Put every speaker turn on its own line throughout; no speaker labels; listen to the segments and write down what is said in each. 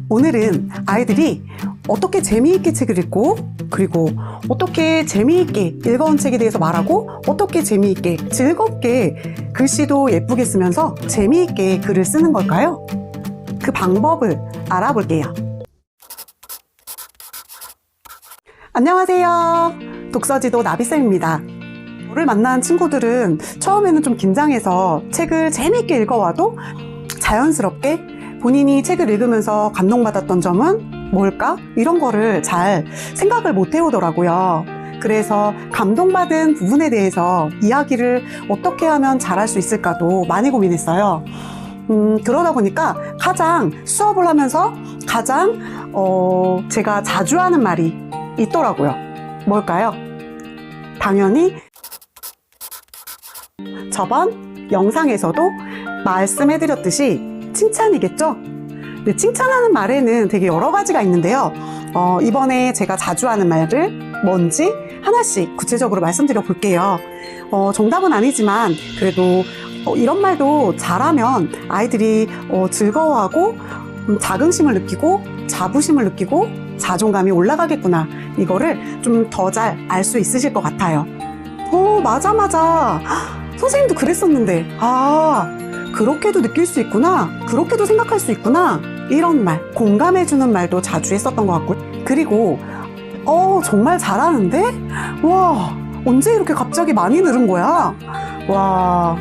오늘은 아이들이 어떻게 재미있게 책을 읽고, 그리고 어떻게 재미있게 읽어온 책에 대해서 말하고, 어떻게 재미있게 즐겁게 글씨도 예쁘게 쓰면서 재미있게 글을 쓰는 걸까요? 그 방법을 알아볼게요. 안녕하세요. 독서지도 나비쌤입니다. 저를 만난 친구들은 처음에는 좀 긴장해서 책을 재미있게 읽어와도 자연스럽게 본인이 책을 읽으면서 감동받았던 점은 뭘까? 이런 거를 잘 생각을 못 해오더라고요. 그래서 감동받은 부분에 대해서 이야기를 어떻게 하면 잘할 수 있을까도 많이 고민했어요. 그러다 보니까 가장 수업을 하면서 가장 제가 자주 하는 말이 있더라고요. 뭘까요? 당연히 저번 영상에서도 말씀해드렸듯이 칭찬이겠죠? 근데 칭찬하는 말에는 되게 여러 가지가 있는데요. 이번에 제가 자주 하는 말을 뭔지 하나씩 구체적으로 말씀드려 볼게요. 정답은 아니지만 그래도 이런 말도 잘하면 아이들이 즐거워하고 자긍심을 느끼고 자부심을 느끼고 자존감이 올라가겠구나, 이거를 좀 더 잘 알 수 있으실 것 같아요. 맞아. 선생님도 그랬었는데, 그렇게도 느낄 수 있구나, 그렇게도 생각할 수 있구나, 이런 말, 공감해주는 말도 자주 했었던 것 같고요. 그리고 정말 잘하는데? 와, 언제 이렇게 갑자기 많이 늘은 거야? 와,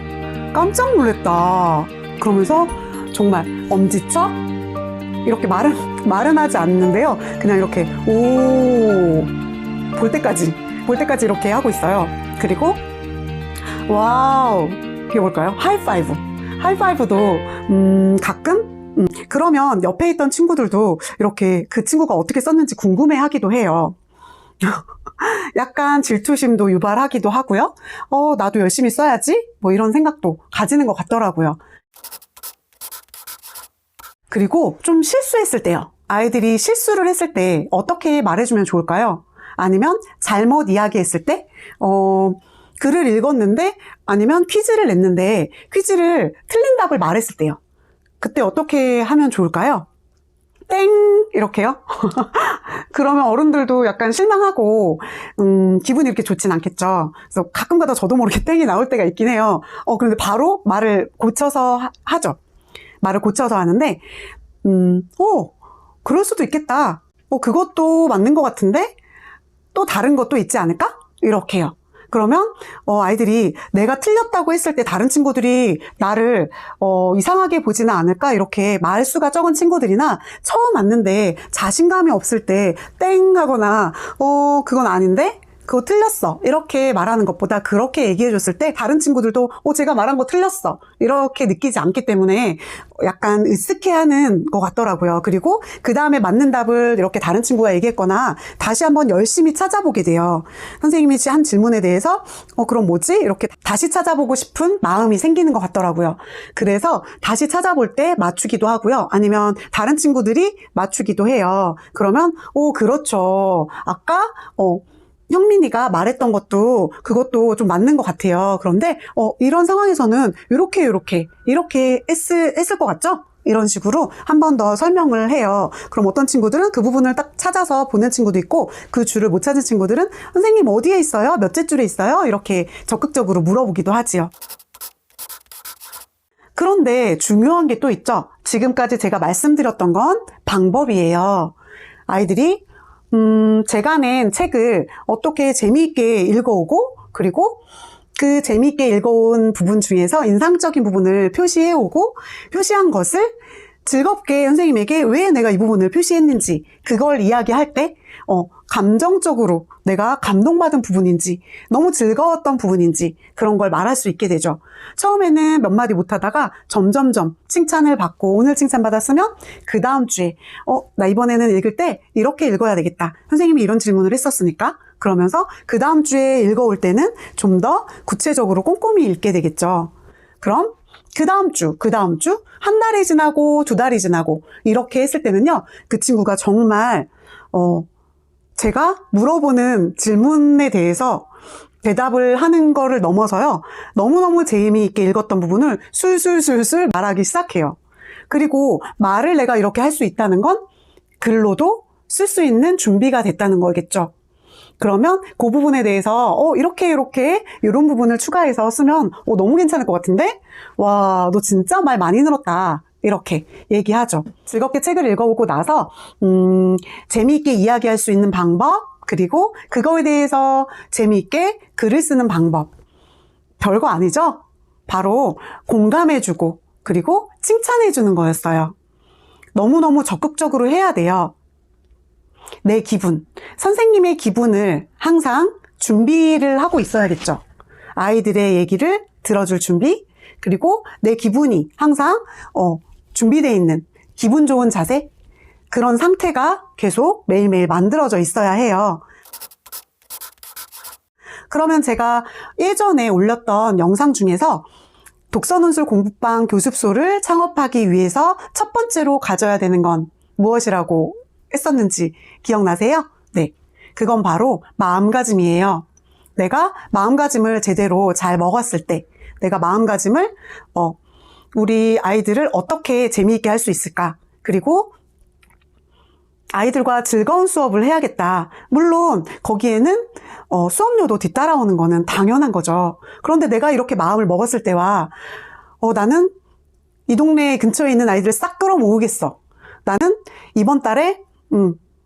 깜짝 놀랐다. 그러면서 정말 엄지척? 이렇게 말은 하지 않는데요. 그냥 이렇게 볼 때까지 이렇게 하고 있어요. 그리고 와우, 이게 뭘까요? 하이파이브도 가끔 그러면 옆에 있던 친구들도 이렇게 그 친구가 어떻게 썼는지 궁금해 하기도 해요. 약간 질투심도 유발하기도 하고요. 나도 열심히 써야지, 뭐 이런 생각도 가지는 것 같더라고요. 그리고 좀 실수했을 때요. 아이들이 실수를 했을 때 어떻게 말해주면 좋을까요? 아니면 잘못 이야기했을 때, 글을 읽었는데, 아니면 퀴즈를 냈는데 퀴즈를 틀린 답을 말했을 때요. 그때 어떻게 하면 좋을까요? 땡! 이렇게요? 그러면 어른들도 약간 실망하고 기분이 이렇게 좋진 않겠죠. 그래서 가끔가다 저도 모르게 땡이 나올 때가 있긴 해요. 그런데 바로 말을 고쳐서 하죠. 말을 고쳐서 하는데 그럴 수도 있겠다. 그것도 맞는 것 같은데 또 다른 것도 있지 않을까? 이렇게요. 그러면 아이들이 내가 틀렸다고 했을 때 다른 친구들이 나를 이상하게 보지는 않을까, 이렇게 말수가 적은 친구들이나 처음 왔는데 자신감이 없을 때 땡 하거나 그건 아닌데? 그거 틀렸어, 이렇게 말하는 것보다 그렇게 얘기해 줬을 때 다른 친구들도 제가 말한 거 틀렸어, 이렇게 느끼지 않기 때문에 약간 으쓱해하는 것 같더라고요. 그리고 그 다음에 맞는 답을 이렇게 다른 친구가 얘기했거나 다시 한번 열심히 찾아보게 돼요. 선생님이 한 질문에 대해서 그럼 뭐지? 이렇게 다시 찾아보고 싶은 마음이 생기는 것 같더라고요. 그래서 다시 찾아볼 때 맞추기도 하고요. 아니면 다른 친구들이 맞추기도 해요. 그러면 그렇죠, 아까 형민이가 말했던 것도 그것도 좀 맞는 것 같아요. 그런데 이런 상황에서는 이렇게 했을 것 같죠? 이런 식으로 한 번 더 설명을 해요. 그럼 어떤 친구들은 그 부분을 딱 찾아서 보는 친구도 있고, 그 줄을 못 찾은 친구들은 선생님 어디에 있어요? 몇째 줄에 있어요? 이렇게 적극적으로 물어보기도 하지요. 그런데 중요한 게 또 있죠. 지금까지 제가 말씀드렸던 건 방법이에요. 아이들이 제가 낸 책을 어떻게 재미있게 읽어오고, 그리고 그 재미있게 읽어온 부분 중에서 인상적인 부분을 표시해오고, 표시한 것을 즐겁게 선생님에게 왜 내가 이 부분을 표시했는지, 그걸 이야기할 때 감정적으로 내가 감동받은 부분인지, 너무 즐거웠던 부분인지, 그런 걸 말할 수 있게 되죠. 처음에는 몇 마디 못하다가 점점점 칭찬을 받고, 오늘 칭찬받았으면 그 다음 주에 나 이번에는 읽을 때 이렇게 읽어야 되겠다, 선생님이 이런 질문을 했었으니까, 그러면서 그 다음 주에 읽어올 때는 좀 더 구체적으로 꼼꼼히 읽게 되겠죠. 그럼 그 다음 주, 한 달이 지나고 두 달이 지나고 이렇게 했을 때는요, 그 친구가 정말 제가 물어보는 질문에 대해서 대답을 하는 거를 넘어서요, 너무너무 재미있게 읽었던 부분을 술술술술 말하기 시작해요. 그리고 말을 내가 이렇게 할 수 있다는 건 글로도 쓸 수 있는 준비가 됐다는 거겠죠. 그러면 그 부분에 대해서 이렇게 이런 부분을 추가해서 쓰면 너무 괜찮을 것 같은데? 와, 너 진짜 말 많이 늘었다. 이렇게 얘기하죠. 즐겁게 책을 읽어보고 나서 재미있게 이야기할 수 있는 방법, 그리고 그거에 대해서 재미있게 글을 쓰는 방법. 별거 아니죠? 바로 공감해주고 그리고 칭찬해주는 거였어요. 너무너무 적극적으로 해야 돼요. 내 기분, 선생님의 기분을 항상 준비를 하고 있어야겠죠. 아이들의 얘기를 들어줄 준비, 그리고 내 기분이 항상 준비되어 있는 기분 좋은 자세, 그런 상태가 계속 매일매일 만들어져 있어야 해요. 그러면 제가 예전에 올렸던 영상 중에서 독서논술 공부방 교습소를 창업하기 위해서 첫 번째로 가져야 되는 건 무엇이라고 했었는지 기억나세요? 네. 그건 바로 마음가짐이에요. 내가 마음가짐을 제대로 잘 먹었을 때, 내가 마음가짐을, 우리 아이들을 어떻게 재미있게 할 수 있을까? 그리고 아이들과 즐거운 수업을 해야겠다. 물론 거기에는 수업료도 뒤따라오는 거는 당연한 거죠. 그런데 내가 이렇게 마음을 먹었을 때와 나는 이 동네 근처에 있는 아이들을 싹 끌어모으겠어. 나는 이번 달에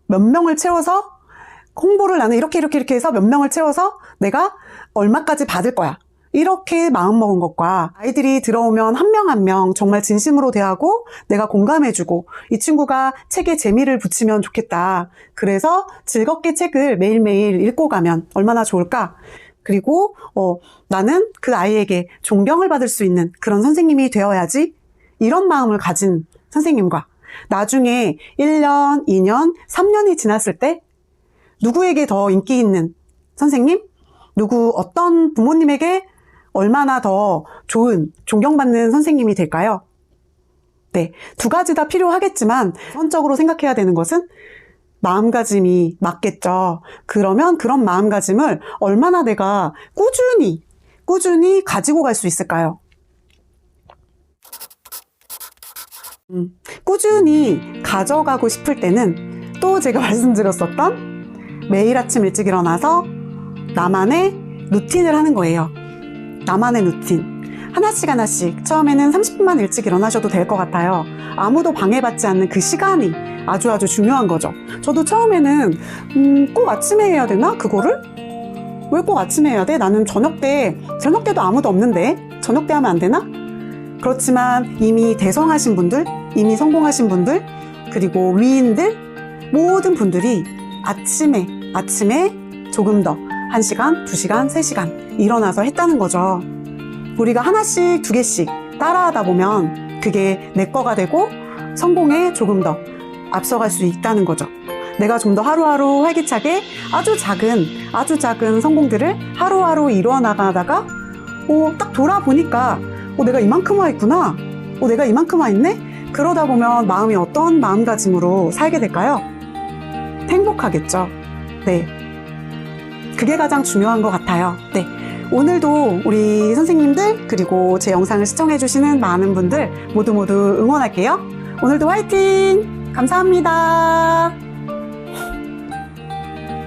몇 명을 채워서 홍보를 나는 이렇게 해서 몇 명을 채워서 내가 얼마까지 받을 거야. 이렇게 마음먹은 것과 아이들이 들어오면 한 명 한 명 정말 진심으로 대하고 내가 공감해주고 이 친구가 책에 재미를 붙이면 좋겠다. 그래서 즐겁게 책을 매일매일 읽고 가면 얼마나 좋을까? 그리고 나는 그 아이에게 존경을 받을 수 있는 그런 선생님이 되어야지. 이런 마음을 가진 선생님과 나중에 1년, 2년, 3년이 지났을 때 누구에게 더 인기 있는 선생님? 어떤 부모님에게 얼마나 더 좋은, 존경받는 선생님이 될까요? 네, 두 가지 다 필요하겠지만 우선적으로 생각해야 되는 것은 마음가짐이 맞겠죠. 그러면 그런 마음가짐을 얼마나 내가 꾸준히 가지고 갈 수 있을까요? 꾸준히 가져가고 싶을 때는 또 제가 말씀드렸었던 매일 아침 일찍 일어나서 나만의 루틴을 하는 거예요. 나만의 루틴. 하나씩 처음에는 30분만 일찍 일어나셔도 될 것 같아요. 아무도 방해받지 않는 그 시간이 아주 중요한 거죠. 저도 처음에는 꼭 아침에 해야 되나? 그거를? 왜 꼭 아침에 해야 돼? 나는 저녁 때도 아무도 없는데 저녁 때 하면 안 되나? 그렇지만 이미 대성하신 분들, 이미 성공하신 분들, 그리고 위인들, 모든 분들이 아침에 조금 더 1시간, 2시간, 3시간 일어나서 했다는 거죠. 우리가 하나씩 2개씩 따라하다 보면 그게 내 거가 되고 성공에 조금 더 앞서갈 수 있다는 거죠. 내가 좀 더 하루하루 활기차게 아주 작은 성공들을 하루하루 이루어 나가다가 딱 돌아보니까 내가 이만큼 와 있구나. 내가 이만큼 와 있네? 그러다 보면 마음이 어떤 마음가짐으로 살게 될까요? 행복하겠죠. 네. 그게 가장 중요한 것 같아요. 네. 오늘도 우리 선생님들 그리고 제 영상을 시청해주시는 많은 분들 모두 응원할게요. 오늘도 화이팅! 감사합니다.